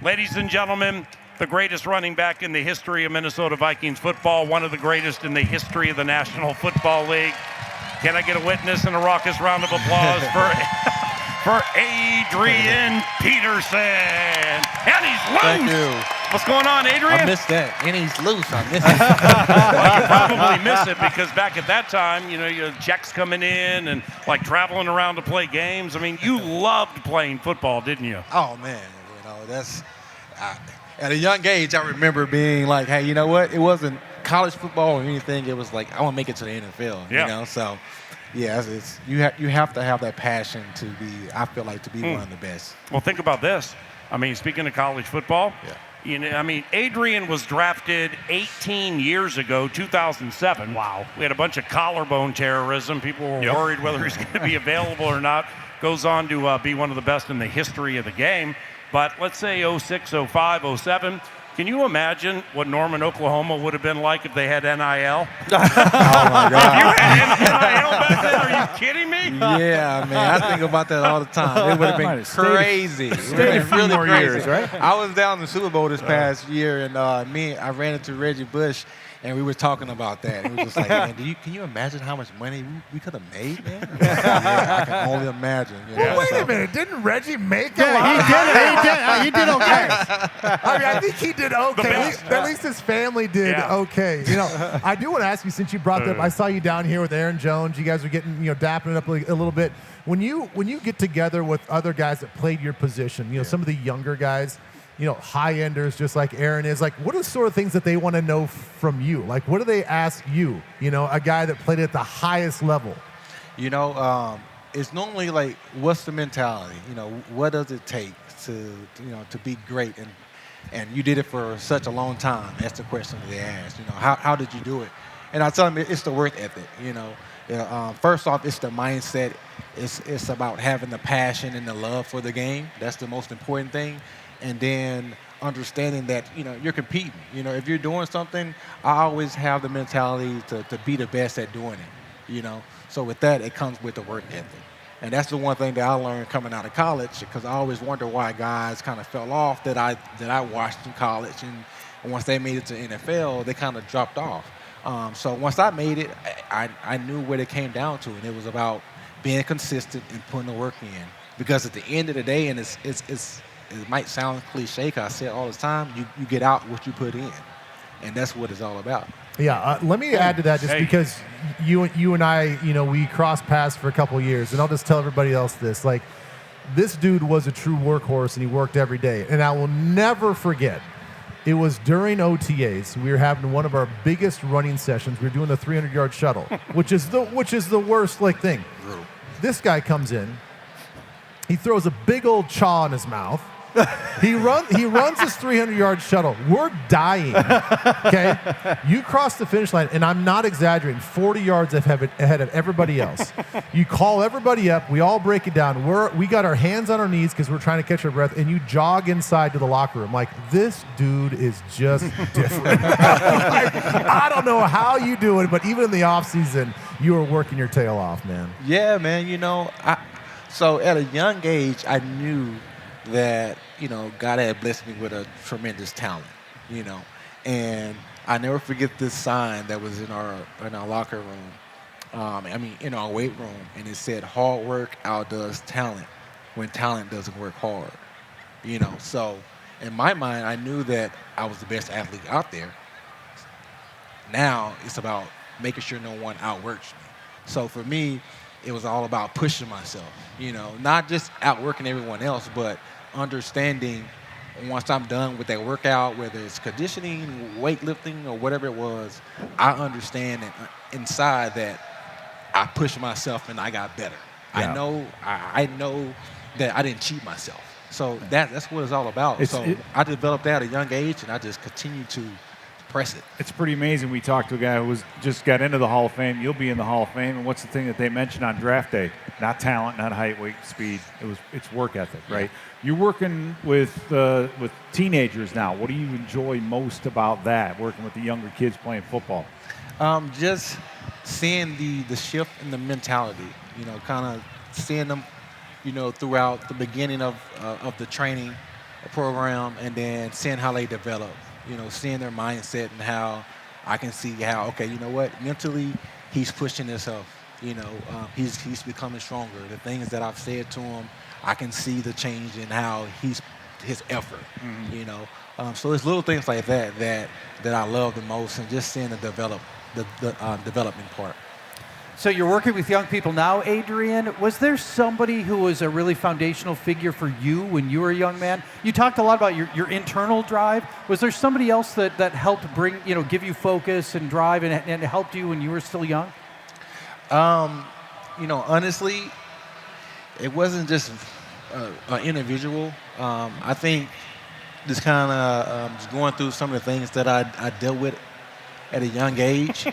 Ladies and gentlemen, the greatest running back in the history of Minnesota Vikings football, one of the greatest in the history of the National Football League. Can I get a witness and a raucous round of applause for Adrian Peterson? And he's loose. Thank you. What's going on, Adrian? I missed that. And he's loose. I missed it. Well, you probably miss it because back at that time, you had checks coming in and like traveling around to play games. I mean, you loved playing football, didn't you? Oh, man. That's at a young age, I remember being like, hey, you know what? It wasn't college football or anything. It was like, I want to make it to the NFL, Yeah. So, yeah, you have to have that passion to be, I feel like, to be one of the best. Well, think about this. I mean, speaking of college football, Adrian was drafted 18 years ago, 2007. Wow. We had a bunch of collarbone terrorism. People were worried whether he's going to be available or not. Goes on to be one of the best in the history of the game. But let's say 06, 05, 07. Can you imagine what Norman, Oklahoma would have been like if they had NIL? Oh, my God. If you had NIL back then, are you kidding me? Yeah, man. I think about that all the time. It would have been crazy. Stayed a few more years, right? I was down in the Super Bowl this past year, and I ran into Reggie Bush, and we were talking about that. And he was just like, man, can you imagine how much money we could have made, man? Yeah, I can only imagine. Well, wait a minute. Didn't Reggie make a lot? Yeah, he did okay. I mean, I think he did okay. At least his family did okay. I do want to ask you, since you brought that up, I saw you down here with Aaron Jones. You guys were getting, dapping it up a little bit. When you get together with other guys that played your position, some of the younger guys, high-enders just like Aaron is, like, what are the sort of things that they want to know from you? Like, what do they ask you, a guy that played at the highest level? It's normally like, what's the mentality? What does it take to be great? And you did it for such a long time. That's the question they ask. How did you do it? And I tell them it's the work ethic. First off, it's the mindset. It's about having the passion and the love for the game. That's the most important thing. And then understanding that, you're competing. If you're doing something, I always have the mentality to be the best at doing it, So with that, it comes with the work ethic. And that's the one thing that I learned coming out of college, because I always wonder why guys kind of fell off that I watched in college. And once they made it to NFL, they kind of dropped off. So once I made it, I knew what it came down to, and it was about being consistent and putting the work in. Because at the end of the day, and it might sound cliche, because I say it all the time, you get out what you put in. And that's what it's all about. Yeah, let me add to that just because you and I, we crossed paths for a couple of years. And I'll just tell everybody else this. Like, this dude was a true workhorse, and he worked every day. And I will never forget, it was during OTAs. We were having one of our biggest running sessions. We were doing the 300-yard shuttle, which is the worst thing. This guy comes in. He throws a big old chaw in his mouth. He runs his 300-yard shuttle. We're dying. Okay, you cross the finish line, and I'm not exaggerating. 40 yards ahead of everybody else. You call everybody up. We all break it down. We got our hands on our knees because we're trying to catch our breath. And you jog inside to the locker room. Like, this dude is just different. I don't know how you do it, but even in the off season, you were working your tail off, man. Yeah, man. So at a young age, I knew that, God had blessed me with a tremendous talent, and I never forget this sign that was in our locker room, in our weight room, and it said, hard work outdoes talent when talent doesn't work hard, So in my mind, I knew that I was the best athlete out there. Now it's about making sure no one outworks me. So for me, it was all about pushing myself, not just outworking everyone else, but understanding once I'm done with that workout, whether it's conditioning, weightlifting, or whatever it was, I understand that inside that I pushed myself and I got better. Yeah. I know that I didn't cheat myself. So that's what it's all about. I developed that at a young age, and I just continue to press it. It's pretty amazing. We talked to a guy who just got into the Hall of Fame. You'll be in the Hall of Fame. And what's the thing that they mentioned on draft day? Not talent, not height, weight, speed. It's work ethic, right? You're working with teenagers now. What do you enjoy most about that, working with the younger kids playing football? Just seeing the shift in the mentality, kind of seeing them, throughout the beginning of the training, program, and then seeing how they develop. Seeing their mindset and how I can see how, okay, you know what, mentally he's pushing himself. He's becoming stronger. The things that I've said to him, I can see the change in how his effort. So it's little things like that I love the most, and just seeing the development part. So you're working with young people now, Adrian. Was there somebody who was a really foundational figure for you when you were a young man? You talked a lot about your internal drive. Was there somebody else that helped give you focus and drive and helped you when you were still young? Honestly, it wasn't just an individual. I think just kind of just going through some of the things that I dealt with at a young age.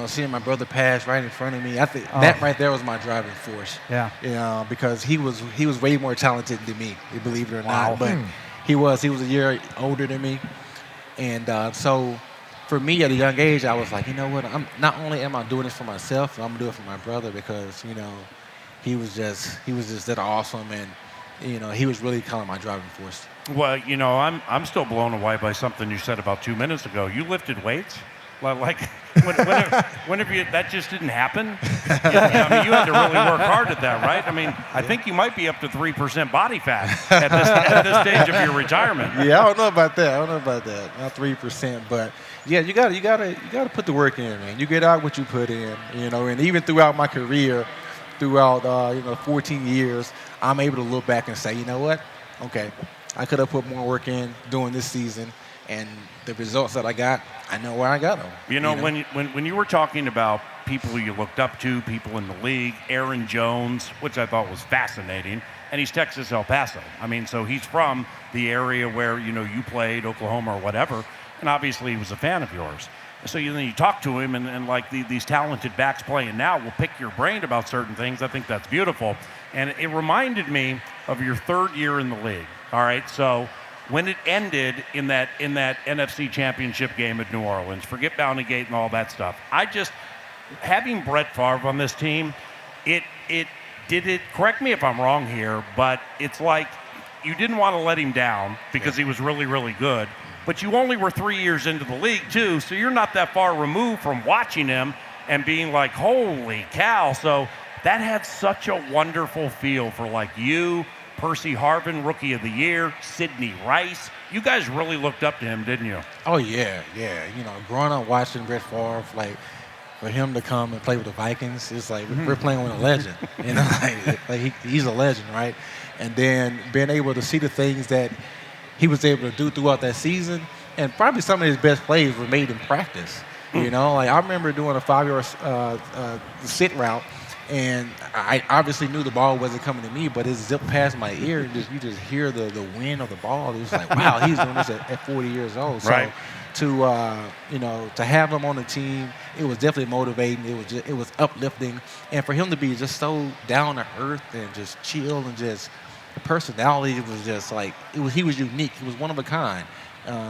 Seeing my brother pass right in front of me, I think that right there was my driving force. Yeah. Because he was way more talented than me, believe it or Wow. not. But he was a year older than me, and so for me at a young age, I was like, you know what? I'm not only am I doing this for myself, I'm gonna do it for my brother, because he was just that awesome, and he was really kind of my driving force. Well, I'm still blown away by something you said about 2 minutes ago. You lifted weights? Like, whenever that just didn't happen? You had to really work hard at that, right? I think you might be up to 3% body fat at this stage of your retirement. Yeah, I don't know about that. Not 3%, but yeah, you gotta put the work in, man. You get out what you put in, and even throughout my career, throughout 14 years, I'm able to look back and say, you know what? Okay, I could have put more work in during this season, and the results that I got, I know where I got them. When you were talking about people you looked up to, people in the league, Aaron Jones, which I thought was fascinating, and he's Texas El Paso. So he's from the area where you played, Oklahoma or whatever, and obviously he was a fan of yours. So you talk to him, and like these talented backs playing now will pick your brain about certain things. I think that's beautiful. And it reminded me of your third year in the league. All right, so when it ended in that NFC Championship game at New Orleans, forget Bounty Gate and all that stuff. Having Brett Favre on this team, it correct me if I'm wrong here, but it's like you didn't want to let him down because he was really, really good. But you only were 3 years into the league, too, so you're not that far removed from watching him and being like, holy cow. So that had such a wonderful feel for like you, Percy Harvin, Rookie of the Year, Sidney Rice. You guys really looked up to him, didn't you? Oh, yeah. Growing up watching Brett Favre, like, for him to come and play with the Vikings, it's like we're playing with a legend. He's a legend, right? And then being able to see the things that he was able to do throughout that season, and probably some of his best plays were made in practice. I remember doing a 5-yard sit route, and I obviously knew the ball wasn't coming to me, but it zipped past my ear, and you just hear the wind of the ball. It was like, wow, he's doing this at 40 years old. Right. So to have him on the team, it was definitely motivating. It was uplifting, and for him to be just so down to earth and just chill, and just the personality was just like he was unique. He was one of a kind.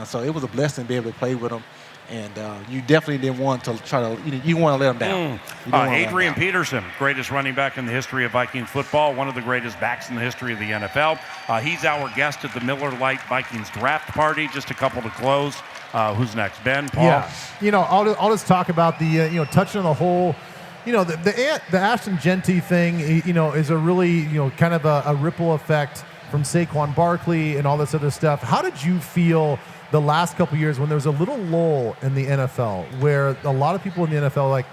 So it was a blessing to be able to play with him. And you definitely didn't want to try to, you want to let him down. Adrian Peterson, greatest running back in the history of Vikings football, one of the greatest backs in the history of the NFL. He's our guest at the Miller Lite Vikings draft party. Just a couple to close. Who's next? Ben? Paul? Yeah. I'll just talk about the, touching on the whole, the Ashton Genty thing, is a really, kind of a ripple effect from Saquon Barkley and all this other stuff. How did you feel the last couple of years when there was a little lull in the NFL where a lot of people in the NFL are like,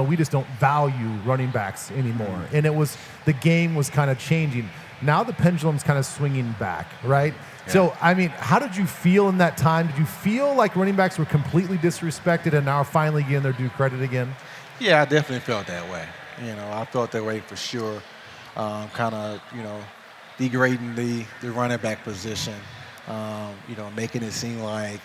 we just don't value running backs anymore. And the game was kind of changing. Now the pendulum's kind of swinging back, right? Yeah. So, how did you feel in that time? Did you feel like running backs were completely disrespected and now are finally getting their due credit again? Yeah, I definitely felt that way. I felt that way for sure. Kind of, degrading the running back position. Making it seem like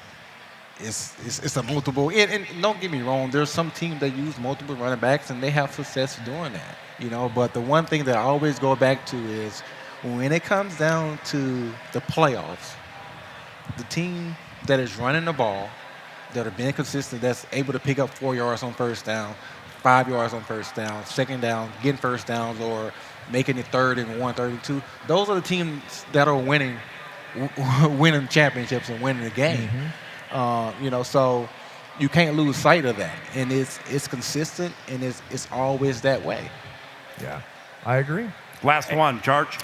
it's a multiple. And don't get me wrong, there's some teams that use multiple running backs and they have success doing that. But the one thing that I always go back to is when it comes down to the playoffs, the team that is running the ball, that are being consistent, that's able to pick up 4 yards on first down, 5 yards on first down, second down, getting first downs, or making it 3rd and 1, 3rd and 2. Those are the teams that are winning championships and winning the game. So you can't lose sight of that, and it's consistent, and it's always that way. Yeah, I agree. Last one, Charge.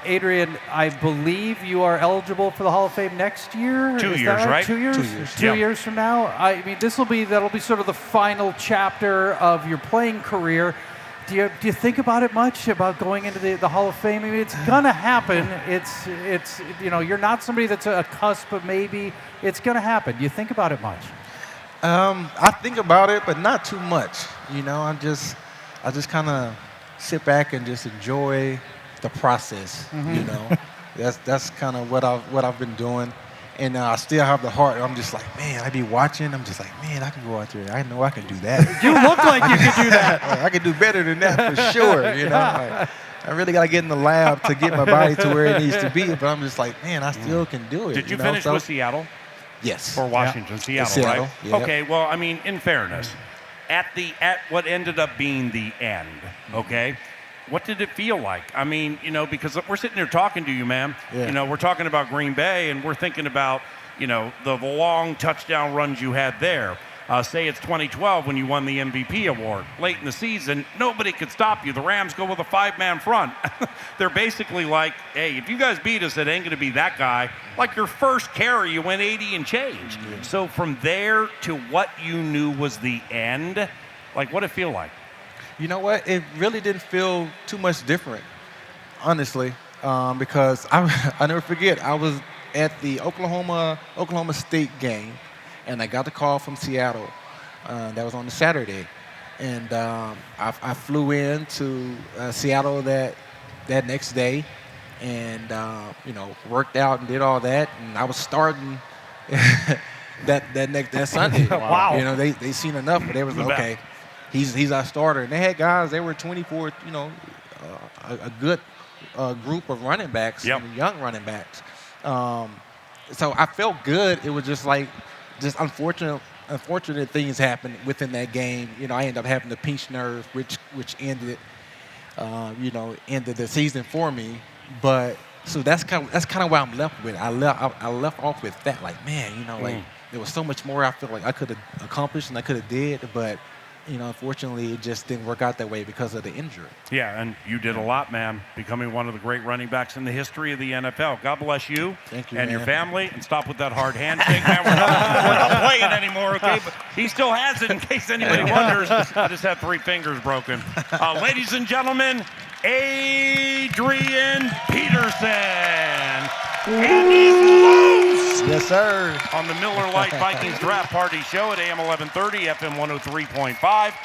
Adrian, I believe you are eligible for the Hall of Fame next year. 2 Is years, that right? 2 years. 2 years. 2 years from now. I mean, that'll be sort of the final chapter of your playing career. Do you think about it much about going into the Hall of Fame? I mean, it's gonna happen. It's you're not somebody that's a cusp, but maybe it's gonna happen. Do you think about it much? I think about it, but not too much. I just kind of sit back and just enjoy the process. That's kind of what I've been doing, and I still have the heart. I'm just like, man, I be watching. I'm just like, man, I can go out there. I know I can do that. You look like you could do that. I can do better than that for sure. Like, I really got to get in the lab to get my body to where it needs to be, but I'm just like, man, I still can do it. Did you finish with Seattle? Yes. For Washington, Seattle, right? Yeah. Okay, well, I mean, in fairness, at what ended up being the end, okay, what did it feel like? I mean, because we're sitting here talking to you, man. Yeah. We're talking about Green Bay, and we're thinking about, the long touchdown runs you had there. Say it's 2012 when you won the MVP award. Late in the season, nobody could stop you. The Rams go with a 5-man front. They're basically like, hey, if you guys beat us, it ain't going to be that guy. Like your first carry, you went 80 and change. Yeah. So from there to what you knew was the end, like what did it feel like? You know what? It really didn't feel too much different, honestly, because I never forget. I was at the Oklahoma State game, and I got the call from Seattle. That was on the Saturday, and I flew in to Seattle that next day, and worked out and did all that, and I was starting that Sunday. Wow. They seen enough, but they was like, okay, he's our starter. And they had guys. They were 24. A good group of running backs, young running backs. So I felt good. It was just unfortunate things happened within that game. I ended up having the pinched nerve, which ended the season for me. But so that's kind of what I'm left with. I left off with that. Like, man, like there was so much more I feel like I could have accomplished and I could have did, but unfortunately, it just didn't work out that way because of the injury. Yeah, and you did a lot, man, becoming one of the great running backs in the history of the NFL. God bless you, Thank you, and man. your family, and stop with that hard handshake, man. We're not playing anymore, okay? But he still has it in case anybody wonders. I just had 3 fingers broken. Ladies and gentlemen, Adrian Peterson. And he's loose! Yes, sir. On the Miller Lite Vikings Draft Party Show at AM 1130, FM 103.5.